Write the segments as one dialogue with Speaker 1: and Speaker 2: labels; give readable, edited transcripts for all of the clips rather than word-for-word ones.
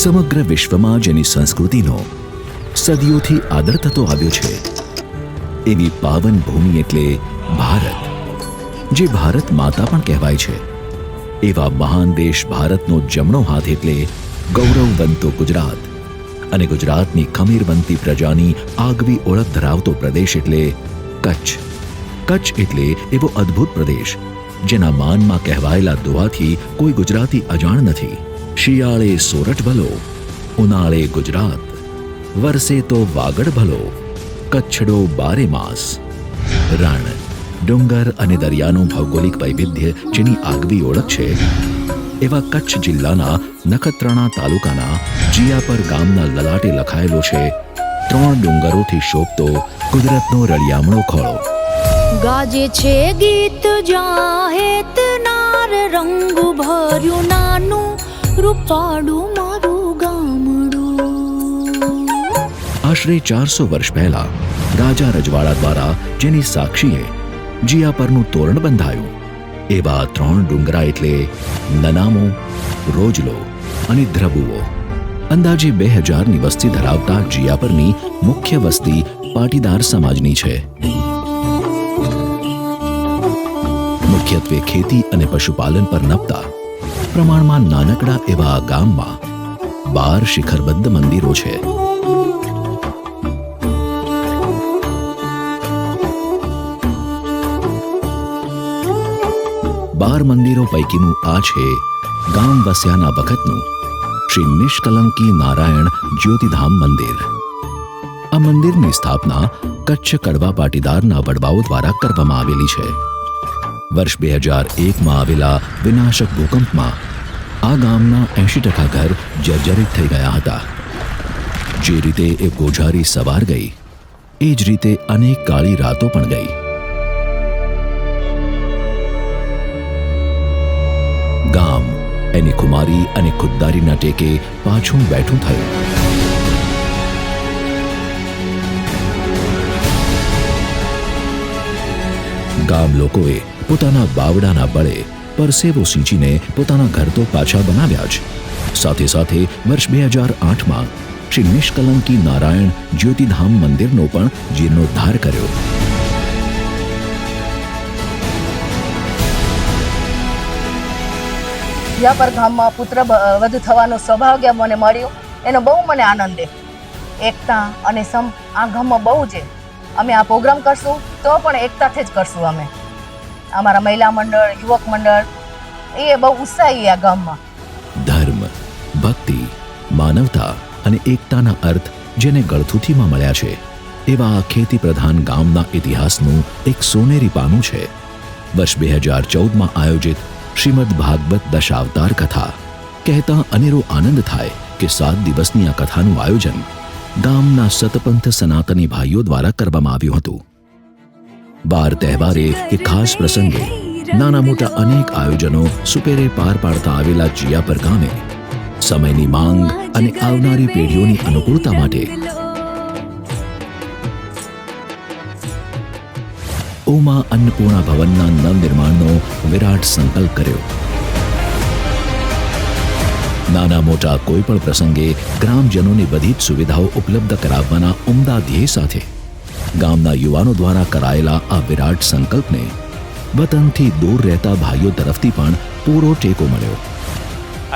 Speaker 1: સમગ્ર વિશ્વમાં જેની સંસ્કૃતિનો સદીઓથી આદર થતો આવ્યો છે, એવી પાવન ભૂમિ એટલે ભારત, જે ભારત માતા પણ કહેવાય છે. એવા મહાન દેશ ભારતનો જમણો હાથ એટલે ગૌરવવંતો ગુજરાત, અને ગુજરાતની ખમીરવંતી પ્રજાની આગવી ઓળખ ધરાવતો પ્રદેશ એટલે કચ્છ. કચ્છ એટલે એવો અદ્ભુત પ્રદેશ જેના માનમાં કહેવાયેલા દુહાથી કોઈ ગુજરાતી અજાણ નથી. શિયાળે સોરઠ ભલો, ઉનાળે ગુજરાત, વરસે તો વાગડ ભલો, કચ્છડો બારે માસ. રણ, ડુંગર અને દરિયાનું ભૌગોલિક વૈવિધ્ય જેની આગવી ઓળખ છે, એવા કચ્છ જિલ્લાના નખત્રાણા તાલુકાના જીયાપર ગામના લલાટે લખાયેલો છે 3 ડુંગરોથી શોભતો કુદરતનો રળિયામણો ખોળો.
Speaker 2: ગાજે છે ગીત જાહેત નાર, રંગ ભર્યું નાનું રૂપાડું મારું ગામડું.
Speaker 1: આશરે 400 વર્ષ પહેલા રાજા રજવાડા દ્વારા જેની સાક્ષીએ જીયાપરનું તોરણ બંધાયું, એવા 3 ડુંગરા એટલે નનામો, રોજલો અને ધ્રબુઓ. અંદાજે 2000ની વસ્તી ધરાવતા જીયાપરની મુખ્ય વસ્તી પાટીદાર સમાજની છે. મુખ્યત્વે ખેતી અને પશુપાલન પર નપતા પ્રમાણમાં નાનકડા એવા આ ગામમાં 12 શિખરબદ્ધ મંદિરો છે. 12 મંદિરો પૈકીનું આ છે ગામ વસ્યાના વખતનું શ્રી નિષ્કલંકી નારાયણ જ્યોતિધામ મંદિર. આ મંદિરની સ્થાપના કચ્છ કડવા પાટીદારના વડવાઓ દ્વારા કરવામાં આવેલી છે. વર્ષ 2001માં આવેલા વિનાશક ભૂકંપમાં આ ગામના 80% ઘર જર્જરિત થઈ ગયા હતા. જે રીતે એ ગોઝારી સવાર ગઈ, એ જ રીતે અનેક કાળી રાતો પણ ગઈ. ગામ એની ખુમારી અને ખુદદારીના ટેકે પાછું બેઠું થયું. ગામ લોકોએ પોતાના બાવડાના બળે પરસેવો સિંચીને પોતાના ઘર તો પાછા બનાવ્યા જ, સાથે સાથે વર્ષ 2008માં શ્રી નિષ્કલંકી નારાયણ જ્યોતિધામ મંદિરનો પણ જીર્ણોદ્ધાર કર્યો.
Speaker 3: જીયાપર ગામમાં પુત્ર વધુ થવાનું સૌભાગ્ય મને મળ્યું, એનો બહુ મને આનંદ છે. એકતા અને સમ આ ગામમાં બહુ છે. અમે આ પ્રોગ્રામ કરશું તો પણ એકતાથી જ કરશું. અમે અમારા મહિલા મંડળ, યુવક મંડળ એ બહુ ઉત્સાહી આ ગામમાં.
Speaker 1: ધર્મ, ભક્તિ, માનવતા અને એકતાના અર્થ જેને ગળથુથીમાં મળ્યા છે, એવા આ ખેતી પ્રધાન ગામના ઇતિહાસનું એક સોનેરી પાનું છે. વર્ષ 2014માં આયોજિત શ્રીમદ ભાગવત દશાવતાર કથા કહેતા અનેરો આનંદ થાય કે 7 દિવસની આ કથાનું આયોજન ગામના સતપંથ સનાતની ભાઈઓ દ્વારા કરવામાં આવ્યું હતું. વાર તહેવારે કે ખાસ પ્રસંગે નાના મોટા અનેક આયોજનો સુપેરે પાર પાડતા આવેલા જીયાપર ગામે સમયની માંગ અને આવનારી પેઢીઓની અનુકૂળતા માટે ઉમા અન્નપૂર્ણા ભવનના નવનિર્માણનો વિરાટ સંકલ્પ કર્યો. નાના મોટા કોઈ પણ પ્રસંગે ગ્રામજનોને બધી જ સુવિધાઓ ઉપલબ્ધ કરાવવાના ઉમદા ધ્યેય સાથે ગામના યુવાનો દ્વારા કરાયેલા આ વિરાટ સંકલ્પને વતનથી દૂર રહેતા ભાઈઓ તરફથી પણ પૂરો ટેકો મળ્યો.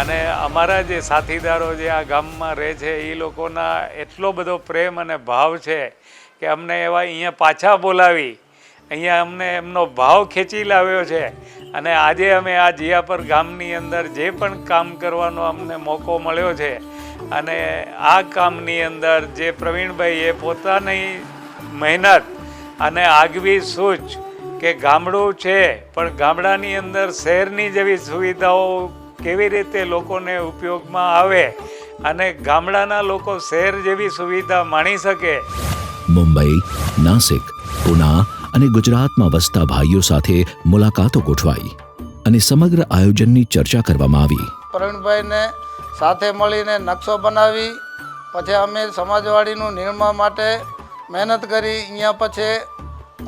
Speaker 4: અને અમારા જે સાથીદારો જે આ ગામમાં રહે છે એ લોકોના એટલો બધો પ્રેમ અને ભાવ છે કે અમને એવા અહીંયા પાછા બોલાવી અહીંયા અમને એમનો ભાવ ખેંચી લાવ્યો છે. અને આજે અમે આ જીયાપર ગામની અંદર જે પણ કામ કરવાનો અમને મોકો મળ્યો છે, અને આ કામની અંદર જે પ્રવીણભાઈએ પોતાની મહેનત અને આગવી સૂઝ કે ગામડું છે પણ ગામડાની અંદર શહેરની જેવી સુવિધાઓ કેવી રીતે લોકોને ઉપયોગમાં આવે અને ગામડાના લોકો શહેર જેવી સુવિધા માણી શકે.
Speaker 1: મુંબઈ, નાસિક, પુના અને ગુજરાતમાં વસતા ભાઈઓ સાથે મુલાકાતો ગોઠવાઈ અને સમગ્ર આયોજનની ચર્ચા કરવામાં આવી.
Speaker 5: પ્રવીણભાઈને સાથે મળીને નકશો બનાવી પછી અમે સમાજવાડીનું નિર્માણ માટે મહેનત કરી. અહીંયા પછી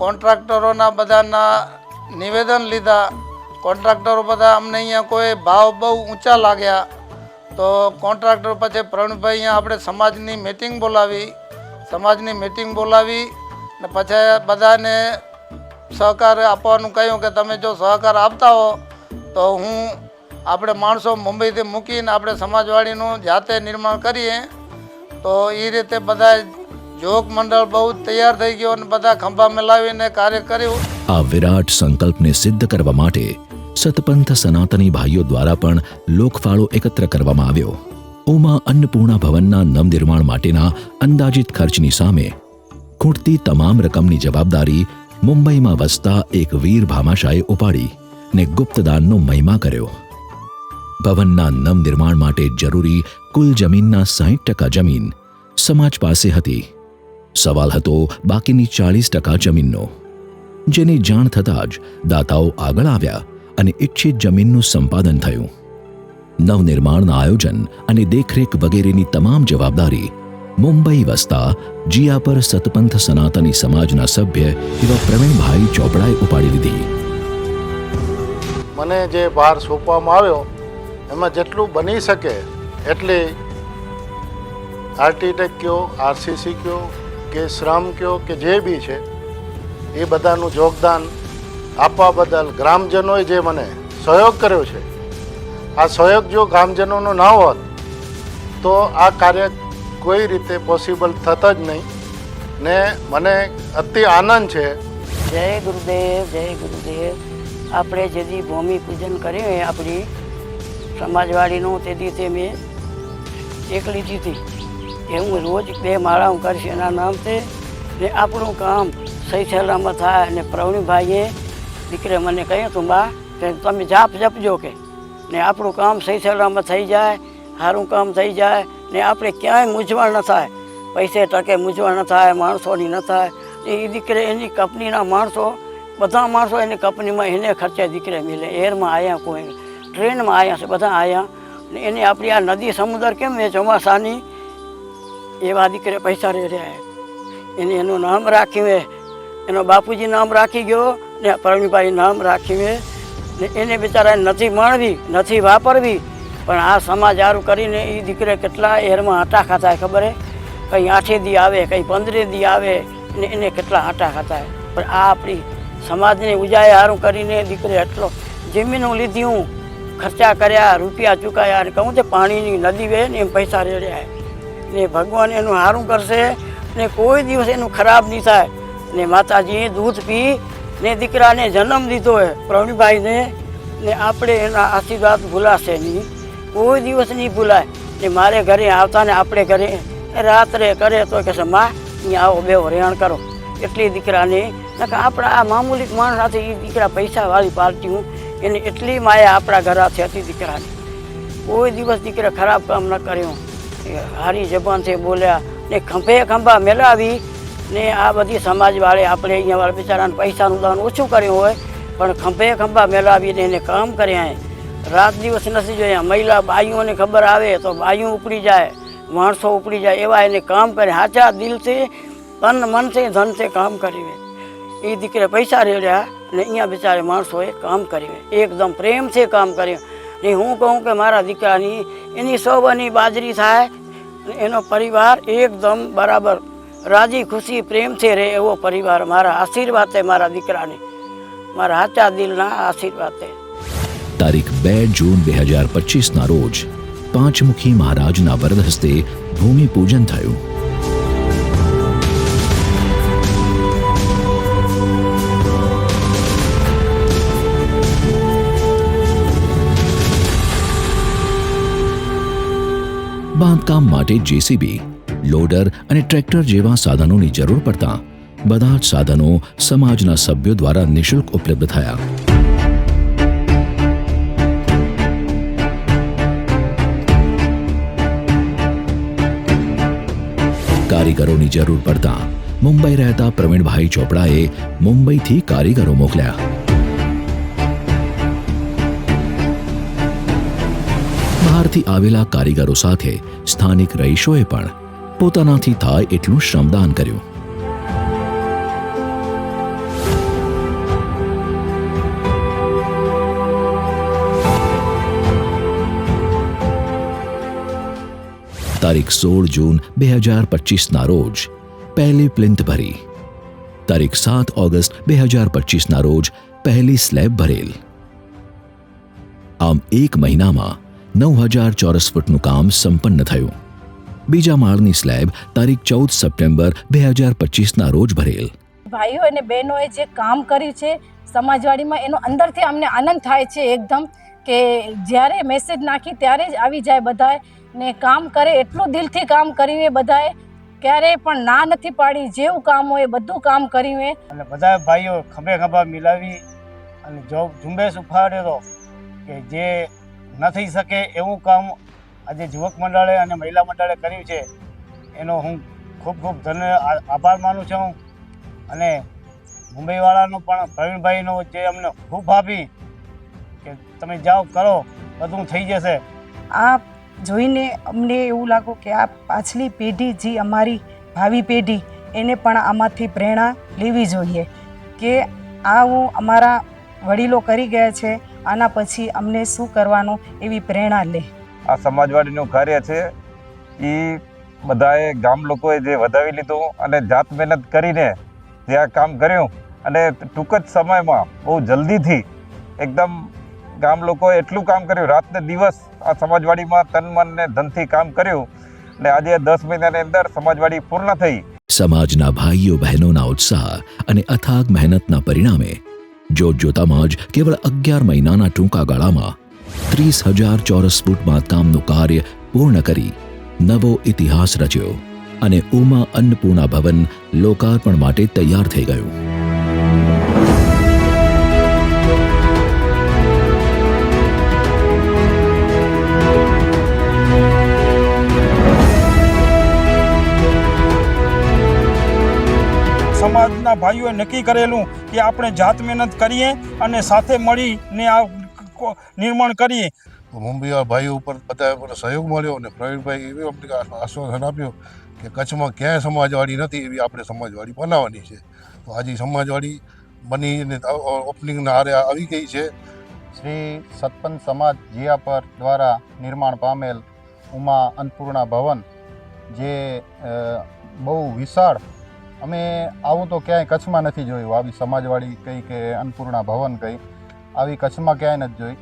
Speaker 5: કોન્ટ્રાક્ટરોના બધાના નિવેદન લીધા. કોન્ટ્રાક્ટરો બધા અમને અહીંયા કોઈ ભાવ બહુ ઊંચા લાગ્યા તો કોન્ટ્રાક્ટર પછી પ્રવીણભાઈ અહીંયા આપણે સમાજની મિટિંગ બોલાવી ને પછી બધાને સહકાર આપવાનું કહ્યું કે તમે જો સહકાર આપતા હો તો આપણે માણસો મુંબઈથી મૂકીને આપણે સમાજવાડીનું જાતે નિર્માણ કરીએ. તો એ રીતે બધા જોગ મંડળ બહુ તૈયાર થઈ ગયો અને બધા ખંભા મિલાવીને કાર્ય કર્યું.
Speaker 1: આ વિરાટ સંકલ્પને સિદ્ધ કરવા માટે સતપંથ સનાતની ભાઈઓ દ્વારા પણ લોકફાળો એકત્ર કરવામાં આવ્યો. ઉમા અન્નપૂર્ણા ભવનના નવનિર્માણ માટેના અંદાજિત ખર્ચની સામે ખૂટતી તમામ રકમની જવાબદારી મુંબઈમાં વસતા એક વીર ભામાશાએ ઉપાડી ને ગુપ્તદાનનો મહિમા કર્યો. ભવનના નવનિર્માણ માટે જરૂરી કુલ જમીનના 60% જમીન સમાજ પાસે હતી. સવાલ હતો બાકીની 40% જમીનનો, જેની જાણ થતાં જ દાતાઓ આગળ આવ્યા અને ઇચ્છિત જમીનનું સંપાદન થયું. નવનિર્માણના આયોજન અને દેખરેખ વગેરેની તમામ જવાબદારી મુંબઈ વસતા જીયાપર સતપંથ સનાતની સમાજના સભ્ય એવા પ્રવીણભાઈ ચોપડાએ ઉપાડી લીધી.
Speaker 6: મને જે ભાર સોંપવામાં આવ્યો એમાં જેટલું બની શકે એટલી આર્કિટેક્ટ કયો, આરસીસી કયો કે શ્રમ કયો કે જે બી છે એ બધાનું યોગદાન આપવા બદલ ગ્રામજનોએ જે મને સહયોગ કર્યો છે, આ સહયોગ જો ગ્રામજનોનો ના હોત તો આ કાર્ય કોઈ રીતે પોસિબલ થત જ નહીં. ને મને અતિ આનંદ છે.
Speaker 7: જય ગુરુદેવ, જય ગુરુદેવ. આપણે જેથી ભૂમિ પૂજન કર્યું આપણી સમાજવાડીનું તે દિવસે મેં એક લીધી હતી કે હું રોજ 2 માળા હું કરીશ એના નામથી ને આપણું કામ સહી સલામત થાય. અને પ્રવીણભાઈએ દીકરે મને કહ્યું હતું બા કે તમે જાપ જપજો કે ને આપણું કામ સહી સલામત થઈ જાય, સારું કામ થઈ જાય ને આપણે ક્યાંય મૂંઝવણ ન થાય, પૈસે ટકે મૂંઝવણ ન થાય, માણસોની ન થાય. એ દીકરે એની કંપનીના માણસો બધા માણસો એની કંપનીમાં એને ખર્ચે દીકરે મિલે. એરમાં આવ્યા, કોઈ ટ્રેનમાં આવ્યા છે, બધા આવ્યા ને એને આપણી આ નદી સમુદ્ર કેમ એ ચોમાસાની એવા દીકરે પૈસા રહ્યા. એને એનું નામ રાખ્યું, એનો બાપુજી નામ રાખી ગયો ને પ્રવીણભાઈ નામ રાખ્યું ને એને બિચારા નથી માણવી, નથી વાપરવી, પણ આ સમાજ સારું કરીને એ દીકરે કેટલા એરમાં આટા ખાતા ખબર હે? કંઈ 8 દી આવે, કંઈ 15 દી આવે ને એને કેટલા આટા ખાતા. પણ આ આપણી સમાજને ઉજાય સારું કરીને દીકરે એટલો જમીનો લીધી, હું ખર્ચા કર્યા, રૂપિયા ચૂકાયા અને કહું તે પાણીની નદી વહે ને એમ પૈસા રેડ્યા ને ભગવાન એનું સારું કરશે ને કોઈ દિવસ એનું ખરાબ નહીં થાય. ને માતાજીએ દૂધ પી ને દીકરાને જન્મ દીધો હોય પ્રવીણભાઈને ને આપણે એના આશીર્વાદ ભૂલાશે નહીં, કોઈ દિવસ નહીં ભૂલાય. ને મારે ઘરે આવતા ને આપણે ઘરે રાત્રે કરે તો કહેશે માં અહીંયા આવો, બેવો રહેણ કરો. એટલી દીકરાને આપણા આ મામૂલી માણસ સાથે એ દીકરા પૈસાવાળી પાર્ટીઓ એને એટલી માયા આપણા ઘરાથી હતી દીકરાને. કોઈ દિવસ દીકરા ખરાબ કામ ન કર્યું, હારી જબાનથી બોલ્યા ને ખંભા મેળાવી ને આ બધી સમાજવાળે આપણે અહીંયા વાળા બિચારાને પૈસાનું દાન ઓછું કર્યું હોય પણ ખંભા મેળાવીને એને કામ કર્યા. રાત દિવસ નથી જોયા. મહિલા બાઈઓને ખબર આવે તો બાઈઓ ઉપડી જાય, માણસો ઉપડી જાય, એવા એને કામ કરે. સાચા દિલથી, તન મનથી, ધનથી કામ કર્યું. એ દીકરે પૈસા રેડ્યા ને અહીંયા બિચારે માણસોએ કામ કર્યું, એકદમ પ્રેમથી કામ કર્યું. ને હું કહું કે મારા દીકરાની એની સૌની બાજરી થાય, એનો પરિવાર એકદમ બરાબર રાજી ખુશી પ્રેમથી રહે એવો પરિવાર. મારા આશીર્વાદ છે મારા દીકરાને, મારા સાચા દિલના આશીર્વાદ છે.
Speaker 1: તારીખ 2 જૂન 2025ના રોજ પાંચમુખી મહારાજના વરદ હસ્તે ભૂમિ પૂજન થયું. બાંધકામ માટે જેસીબી, લોડર અને ટ્રેક્ટર જેવા સાધનોની જરૂર પડતા બધા જ સાધનો સમાજના સભ્યો દ્વારા નિઃશુલ્ક ઉપલબ્ધ થયા. કારીગરોની જરૂર પડતા મુંબઈ રહેતા પ્રવીણભાઈ ચોપડાએ મુંબઈથી કારીગરો મોકલ્યા. બહારથી આવેલા કારીગરો સાથે સ્થાનિક રહીશોએ પણ પોતાનાથી થાય એટલું શ્રમદાન કર્યું. તારીખ 16 જૂન 2025ના રોજ પહેલી પ્લિન્થ ભરી, તારીખ 7 ઓગસ્ટ 2025ના રોજ પહેલી સ્લેબ ભરેલ. આમ 1 મહિનામાં 9000 ચોરસ ફૂટનું કામ સંપન્ન થયું. બીજા માળની સ્લેબ તારીખ 14 સપ્ટેમ્બર 2025ના રોજ ભરેલ.
Speaker 3: ભાઈઓ અને બહેનોએ જે કામ કર્યું છે સમાજવાડીમાં, એનો અંદરથી અમને આનંદ થાય છે એકદમ, કે જ્યારે મેસેજ નાખી ત્યારે જ આવી જાય બધાએ ને કામ કરે, એટલું દિલથી કામ કર્યું એ બધાએ, ક્યારેય પણ ના નથી પાડી. જેવું કામ હોય બધું કામ કર્યું એ.
Speaker 8: અને બધા ભાઈઓ ખભે ખભા મિલાવી અને જો ઝુંબેશ ઉપાડ્યો કે જે ન થઈ શકે એવું કામ આજે યુવક મંડળે અને મહિલા મંડળે કર્યું છે, એનો હું ખૂબ ખૂબ આભાર માનું છું. અને મુંબઈવાળાનો પણ પ્રવીણભાઈનો જે અમને ખૂબ આપી કે તમે જાઓ કરો બધું થઈ જશે.
Speaker 9: આ જોઈને અમને એવું લાગ્યું કે આ પાછલી પેઢી, જે અમારી ભાવિ પેઢી, એને પણ આમાંથી પ્રેરણા લેવી જોઈએ કે આવું અમારા વડીલો કરી ગયા છે, આના પછી અમને શું કરવાનું એવી પ્રેરણા લે.
Speaker 10: આ સમાજવાડીનું કાર્ય છે એ બધાએ ગામ લોકોએ જે વધાવી લીધું અને જાત મહેનત કરીને જે આ કામ કર્યું, અને ટૂંક જ સમયમાં બહુ જલ્દીથી એકદમ ગામ લોકોએ એટલું કામ કર્યું, રાતને દિવસ આ સમાજવાડીમાં તન મન ને ધનથી કામ કર્યું, અને આજે 10 મહિનાની અંદર સમાજવાડી પૂર્ણ થઈ.
Speaker 1: સમાજના ભાઈઓ બહેનોના ઉત્સાહ અને અથાગ મહેનતના પરિણામે જોતજોતામાં જ કેવળ 11 મહિનાના ટૂંકા ગાળામાં 30,000 ચોરસ ફૂટ બાંધકામનું કાર્ય પૂર્ણ કરી નવો ઇતિહાસ રચ્યો અને ઉમા અન્નપૂર્ણા ભવન લોકાર્પણ માટે તૈયાર થઈ ગયું.
Speaker 8: સમાજના ભાઈઓએ નક્કી કરેલું કે આપણે જાત મહેનત કરીએ અને સાથે મળીને આ નિર્માણ કરીએ.
Speaker 6: મુંબઈવાળા ભાઈઓ ઉપર બધા સહયોગ મળ્યો અને પ્રવીણભાઈ એવી અમને આશ્વાસન આપ્યું કે કચ્છમાં ક્યાંય સમાજવાડી નથી, એવી આપણે સમાજવાડી બનાવવાની છે. તો આજે સમાજવાડી બની અને ઓપનિંગના આરે આવી ગઈ છે.
Speaker 11: શ્રી સતપંથ સમાજ જીયાપર દ્વારા નિર્માણ પામેલ ઉમા અન્નપૂર્ણા ભવન, જે બહુ વિશાળ, અમે આવું તો ક્યાંય કચ્છમાં નથી જોયું. આવી સમાજવાડી કઈ કે અન્નપૂર્ણા ભવન કઈ આવી કચ્છમાં ક્યાંય નથી જોઈ.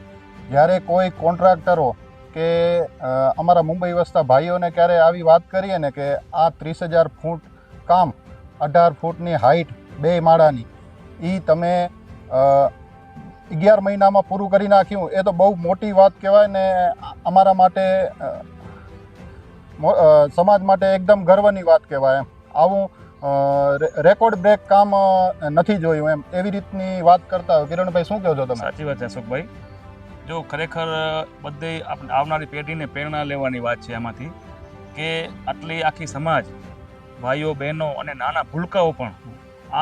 Speaker 11: જ્યારે કોઈ કોન્ટ્રાક્ટરો કે અમારા મુંબઈ વસતા ભાઈઓને ક્યારે આવી વાત કરીએ ને કે આ 30,000 ફૂટ કામ 18 ફૂટની હાઈટ 2 માળાની એ તમે 11 મહિનામાં પૂરું કરી નાખ્યું, એ તો બહુ મોટી વાત કહેવાય ને અમારા માટે, સમાજ માટે એકદમ ગર્વની વાત કહેવાય. એમ આવું રેકોર્ડ બ્રેક કામ નથી જોયું, એમ એવી રીતની વાત કરતા હોય. કિરણભાઈ, શું કહો છો તમે?
Speaker 8: સાચી વાત છે અશોકભાઈ. જો ખરેખર બધી આવનારી પેઢીને પ્રેરણા લેવાની વાત છે આમાંથી, કે આટલી આખી સમાજ, ભાઈઓ બહેનો અને નાના ભૂલકાઓ પણ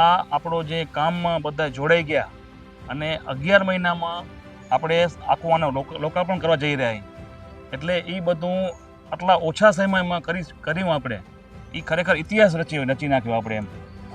Speaker 8: આ આપણો જે કામમાં બધા જોડાઈ ગયા અને 11 મહિનામાં આપણે આખું આનો લોકાર્પણ કરવા જઈ રહ્યા. એટલે એ બધું આટલા ઓછા સમયમાં કર્યું આપણે, એ ખરેખર ઇતિહાસ રચી નાખ્યો આપણે. એમ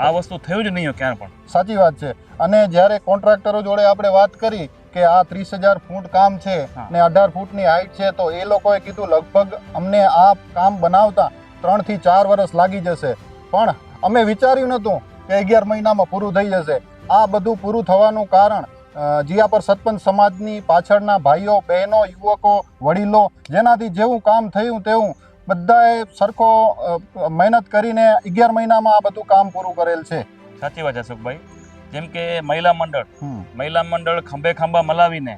Speaker 8: આ વસ્તુ થયું જ નહીં હોય ક્યાં પણ.
Speaker 11: સાચી વાત છે. અને જ્યારે કોન્ટ્રાક્ટરો જોડે આપણે વાત કરી કે આ 30,000 ફૂટ કામ છે ને 18 ફૂટની હાઈટ છે, તો એ લોકોએ કીધું લગભગ અમને આ કામ બનાવતા 3 થી 4 વર્ષ લાગી જશે, પણ અમે વિચાર્યું નહોતું કે 11 મહિનામાં પૂરું થઈ જશે. આ બધું પૂરું થવાનું કારણ જીયાપર સતપંથ સમાજની પાછળના ભાઈઓ બહેનો, યુવકો, વડીલો, જેનાથી જેવું કામ થયું તેવું બધાએ સરખો મહેનત કરીને 11 મહિનામાં આ બધું કામ પૂરું કરેલ છે.
Speaker 8: સાચી વાત છે અશોકભાઈ. જેમ કે મહિલા મંડળ ખંભે ખંભા મલાવીને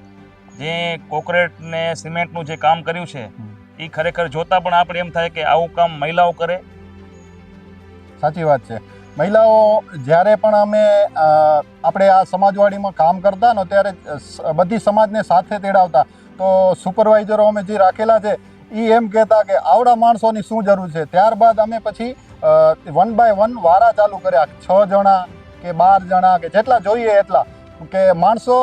Speaker 8: જે કોન્ક્રીટ ને સિમેન્ટનું જે કામ કર્યું છે, એ ખરેખર જોતા પણ આપણે એમ થાય કે આવું કામ મહિલાઓ કરે.
Speaker 11: સાચી વાત છે. મહિલાઓ જ્યારે પણ અમે આપણે આ સમાજવાડીમાં કામ કરતા ને ત્યારે બધી સમાજને સાથે તેડાવતા, તો સુપરવાઇઝરો અમે જે રાખેલા છે એ એમ કહેતા કે આવડા માણસોની શું જરૂર છે. ત્યારબાદ અમે પછી 1 by 1 વારા ચાલુ કર્યા, 6 જણા કે 12 જણા કે જેટલા જોઈએ એટલા, કે માણસો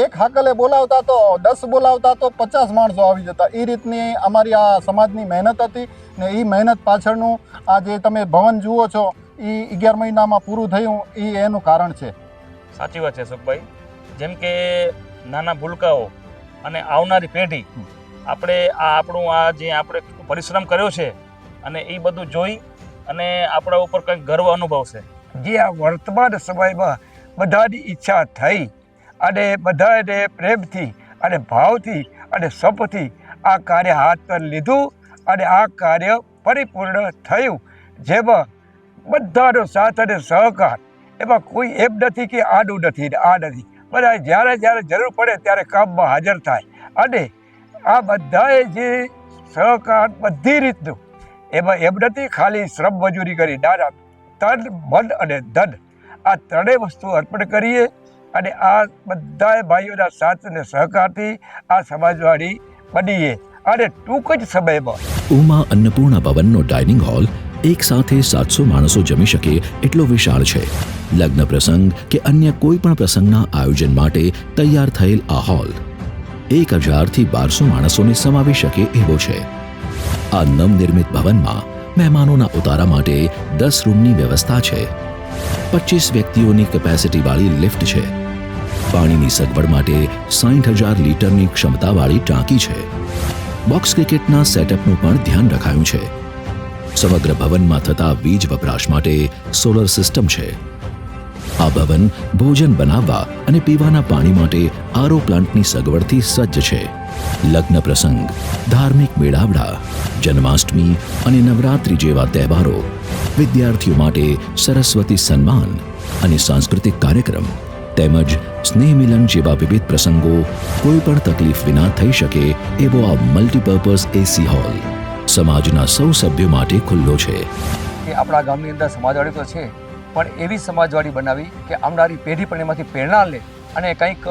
Speaker 11: એક હાકલે બોલાવતા તો 10 બોલાવતા તો 50 માણસો આવી જતા. એ રીતની અમારી આ સમાજની મહેનત હતી ને એ મહેનત પાછળનું આ જે તમે ભવન જુઓ છો એ 11 મહિનામાં પૂરું થયું, એ એનું કારણ છે.
Speaker 8: સાચી વાત છે અશોકભાઈ. જેમ કે નાના ભૂલકાઓ અને આવનારી પેઢી, આપણે આ આપણું આ જે આપણે પરિશ્રમ કર્યો છે અને એ બધું જોઈ અને આપણા ઉપર કંઈક ગર્વ અનુભવશે.
Speaker 12: જે આ વર્તમાન સમયમાં બધાની ઈચ્છા થઈ અને બધાને પ્રેમથી અને ભાવથી અને સપથી આ કાર્ય હાથ પર લીધું અને આ કાર્ય પરિપૂર્ણ થયું, જેમાં બધાનો સાથ અને સહકાર. એમાં કોઈ એમ નથી કે આનું નથી ને આ નથી, બધા જ્યારે જ્યારે જરૂર પડે ત્યારે કામમાં હાજર થાય. અને આ બધાએ જે સહકાર બધી રીતનું, એમાં એમ નથી ખાલી શ્રમ મજૂરી કરી, ના, તન મન અને ધન આ ત્રણેય વસ્તુ અર્પણ કરીએ અને આ બધાએ ભાઈઓના સાથ અને સહકારથી આ સમાજવાડી બનીએ અને ટૂંક જ સમયમાં.
Speaker 1: ઉમા અન્નપૂર્ણા ભવનનો ડાઇનિંગ હોલ એક સાથે 700 માણસો જમી શકે એટલો વિશાળ છે. લગ્ન પ્રસંગ કે અન્ય કોઈ પણ પ્રસંગના આયોજન માટે તૈયાર થયેલ આ હોલ 1000 થી 1200 માણસોને સમાવી શકે એવો છે. આ નવનિર્મિત ભવનમાં મહેમાનોના ઉતારા માટે 10 રૂમની વ્યવસ્થા છે. 25 વ્યક્તિઓની કેપેસિટીવાળી લિફ્ટ છે. પાણીની સગવડ માટે 60,000 લીટરની ક્ષમતાવાળી ટાંકી છે. બોક્સ ક્રિકેટના સેટઅપનું પણ ધ્યાન રખાયું છે. સમગ્ર ભવનમાં થતા વીજ વપરાશ માટે સોલર સિસ્ટમ છે. આ ભવન ભોજન બનાવવા અને પીવાના પાણી માટે આરઓ પ્લાન્ટની સગવડથી સજ્જ છે. લગ્ન પ્રસંગ, ધાર્મિક મેળાવડા, જન્માષ્ટમી અને નવરાત્રિ જેવા તહેવારો, વિદ્યાર્થીઓ માટે સરસ્વતી સન્માન અને સાંસ્કૃતિક કાર્યક્રમ તેમજ સ્નેહ મિલન જેવા વિવિધ પ્રસંગો કોઈ પણ તકલીફ વિના થઈ શકે એવો આ મલ્ટીપર્પઝ એસી હોલ સમાજના સૌ સભ્યો માટે ખુલ્લો છે.
Speaker 13: કે આપણા ગામની અંદર સમાજવાડી તો છે, પણ એવી સમાજવાડી બનાવી કે આવનારી પેઢી પણ એમાંથી પ્રેરણા લે અને કંઈક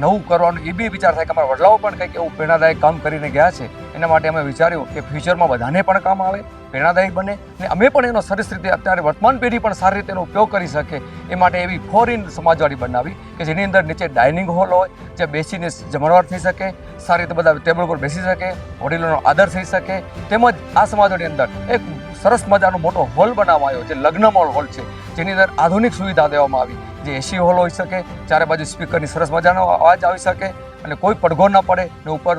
Speaker 13: નવું કરવાનું એ બી વિચાર થાય કે અમારા વડલાઓ પણ કંઈક એવું પ્રેરણાદાયક કામ કરીને ગયા છે. એના માટે અમે વિચાર્યું કે ફ્યુચરમાં બધાને પણ કામ આવે, પ્રેરણાદાયક બને અને અમે પણ એનો સરસ રીતે અત્યારે વર્તમાન પેઢી પણ સારી રીતે એનો ઉપયોગ કરી શકે એ માટે એવી ફોરેન સમાજવાડી બનાવી કે જેની અંદર નીચે ડાઇનિંગ હોલ હોય, જ્યાં બેસીને જમણવાર થઈ શકે, સારી રીતે બધા ટેબલ પર બેસી શકે, વડીલોનો આદર થઈ શકે. તેમજ આ સમાજવાડી અંદર એક સરસ મજાનો મોટો હોલ બનાવવામાં આવ્યો જે લગ્ન હોલ છે, જેની અંદર આધુનિક સુવિધા દેવામાં આવી, જે એસી હોલ હોઈ શકે, ચારે બાજુ સ્પીકરની સરસ મજાનો અવાજ આવી શકે અને કોઈ પડઘો ના પડે ને ઉપર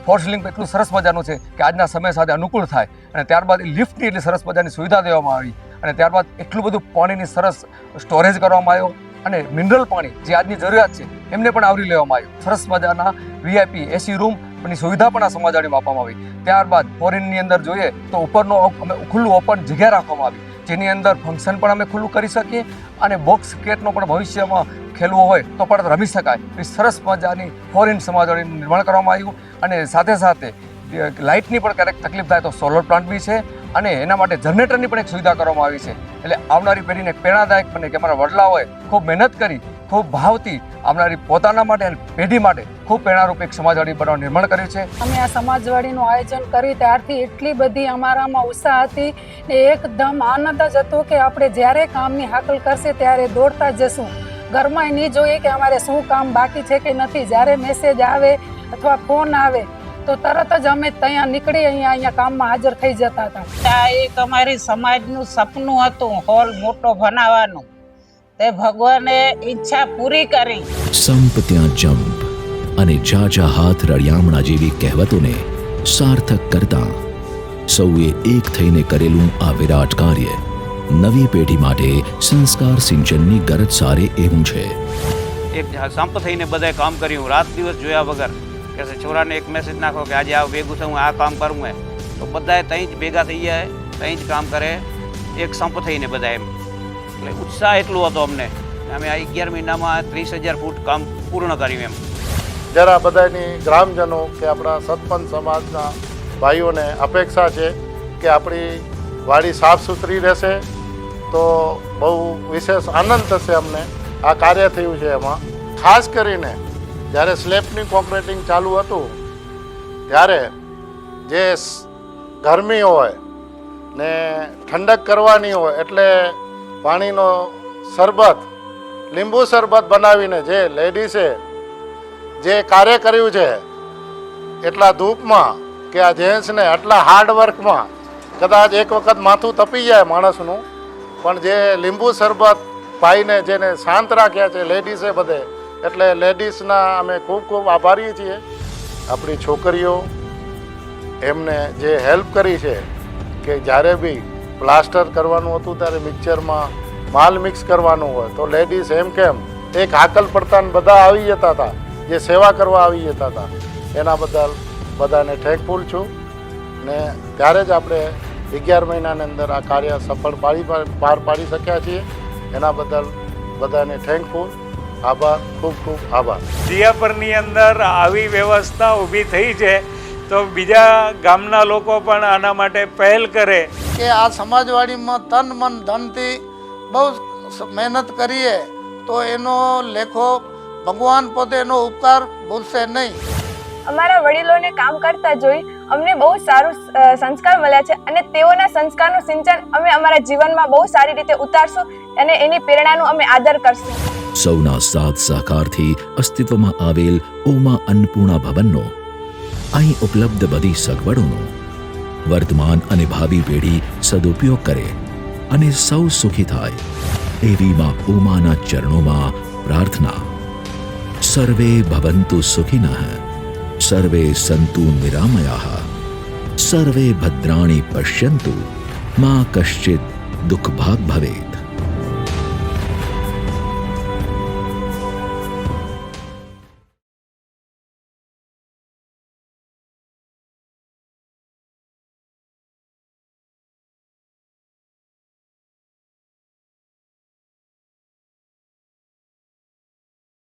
Speaker 13: ફોર સીલિંગ એટલું સરસ મજાનું છે કે આજના સમય સાથે અનુકૂળ થાય. અને ત્યારબાદ લિફ્ટની એટલી સરસ મજાની સુવિધા દેવામાં આવી અને ત્યારબાદ એટલું બધું પાણીની સરસ સ્ટોરેજ કરવામાં આવ્યો અને મિનરલ પાણી જે આજની જરૂરિયાત છે એમને પણ આવરી લેવામાં આવ્યું. સરસ મજાના વીઆઈપી એસી રૂમની સુવિધા પણ આ સમાજવાડીમાં આપવામાં આવી. ત્યારબાદ ફોરેનની અંદર જોઈએ તો ઉપરનો અમે ખુલ્લું ઓપન જગ્યા રાખવામાં આવી, જેની અંદર ફંક્શન પણ અમે ખુલ્લું કરી શકીએ અને બોક્સ ક્રિકેટનો પણ ભવિષ્યમાં ખેલવો હોય તો પણ રમી શકાય. એ સરસ મજાની ફોરેન સમાજવાડીનું નિર્માણ કરવામાં આવ્યું અને સાથે સાથે લાઇટની પણ ક્યારેક તકલીફ થાય તો સોલર પ્લાન્ટ બી છે અને એના માટે જનરેટરની પણ એક સુવિધા કરવામાં આવી છે. એટલે આવનારી પેઢીને પ્રેરણાદાયક બને કે અમારા વડલાઓએ ખૂબ મહેનત કરી, ખૂબ ભાવથી આવનારી પોતાના માટે અને પેઢી માટે ખૂબ પ્રેરણારૂપ એક સમાજવાડી બનાવવાનું નિર્માણ કર્યું છે.
Speaker 9: અમે આ સમાજવાડીનું આયોજન કરી ત્યારથી એટલી બધી અમારામાં ઉત્સાહ હતી ને એકદમ આનંદ જ હતો કે આપણે જ્યારે કામની હાકલ કરશે ત્યારે દોડતા જશું. ઘરમાં નહીં જોઈએ કે અમારે શું કામ બાકી છે કે નથી. જ્યારે મેસેજ આવે અથવા ફોન આવે તો તરત જ અમે ત્યાં નીકળી અહીંયા કામમાં હાજર થઈ જતા હતા.
Speaker 14: આ એક અમારી સમાજનું સપનું હતું હોલ મોટો બનાવવાનું, તે ભગવાને ઈચ્છા પૂરી કરી.
Speaker 1: સંપ ત્યાં જંપ અને જાજા હાથ રળિયામણા જેવી કહેવતોને સાર્થક કરતા સૌએ એક થઈને કરેલું આ વિરાટ કાર્ય નવી પેઢી માટે સંસ્કાર સિંચનની ગરજ સારે એવું છે.
Speaker 15: એક સંપ થઈને બધાએ કામ કર્યું, રાત દિવસ જોયા વગર કે છોરાને એક મેસેજ નાખો કે આજે આ ભેગું થયું આ કામ કરવું હે તો બધાએ ત્યાં જ ભેગા થઈ જાય, ત્યાં જ કામ કરે, એક સંપ થઈને બધા એમ. એટલે ઉત્સાહ એટલો હતો અમને, અમે આ 11 મહિનામાં 30,000 ફૂટ કામ પૂર્ણ કર્યું એમ.
Speaker 6: જરા બધાની ગ્રામજનો કે આપણા સતપંચ સમાજના ભાઈઓને અપેક્ષા છે કે આપણી વાડી સાફ સુથરી રહેશે તો બહુ વિશેષ આનંદ થશે અમને. આ કાર્ય થયું છે એમાં ખાસ કરીને જ્યારે સ્લેબની કોન્ક્રીટિંગ ચાલુ હતું ત્યારે જે ગરમી હોય ને ઠંડક કરવાની હોય એટલે પાણીનો શરબત, લીંબુ શરબત બનાવીને જે લેડીસે જે કાર્ય કર્યું છે એટલા ધૂપમાં કે આ જેન્ટ્સને આટલા હાર્ડવર્કમાં કદાચ એક વખત માથું તપી જાય માણસનું, પણ જે લીંબુ શરબત પાઈને જેને શાંત રાખ્યા છે લેડીસે બધે, એટલે લેડીઝના અમે ખૂબ ખૂબ આભારી છીએ. આપણી છોકરીઓ એમને જે હેલ્પ કરી છે કે જ્યારે બી પ્લાસ્ટર કરવાનું હતું ત્યારે મિક્સરમાં માલ મિક્સ કરવાનું હોય તો લેડીઝ એમ કેમ એક હાકલ પડતા ને બધા આવી જતા હતા, જે સેવા કરવા આવી જતા હતા. એના બદલ બધાને થેન્કફુલ છું. ને ત્યારે જ આપણે 11 મહિનાની અંદર આ કાર્ય સફળ પાર પાડી શક્યા છીએ. એના બદલ બધાને થેન્કફુલ. આભાર, ખૂબ ખૂબ આભાર.
Speaker 4: દિયાપરની અંદર આવી વ્યવસ્થા ઊભી થઈ છે તો બીજા ગામના લોકો પણ આના માટે પહેલ કરે
Speaker 5: કે આ સમાજવાડીમાં તન મન ધનથી બહુ મહેનત કરીએ તો એનો લેખો ભગવાન પોતે એનો ઉપકાર ભૂલશે નહીં.
Speaker 16: અમારા વડીલોને કામ કરતા જોઈ અમને બહુ સારું સંસ્કાર મળ્યા છે અને તેઓના સંસ્કારનું સિંચન અમે અમારા જીવનમાં બહુ સારી રીતે ઉતારશું અને એની પ્રેરણાનું અમે આદર કરશું.
Speaker 1: સૌના સાથ સહકારથી અસ્તિત્વમાં આવેલ ઓમા અન્નપૂર્ણા ભવનનો અહીં ઉપલબ્ધ બધી સગવડોનો વર્તમાન અને ભાવિ પેઢી સદુપયોગ કરે અને સૌ સુખી થાય એવી માં ઉમાના ચરણોમાં પ્રાર્થના. સર્વે ભવન્તુ સુખિનઃ, સર્વે સંતુ નિરામયાઃ, સર્વે ભદ્રાણિ પશ્યન્તુ, મા કશ્ચિત દુઃખભાગ ભવેત.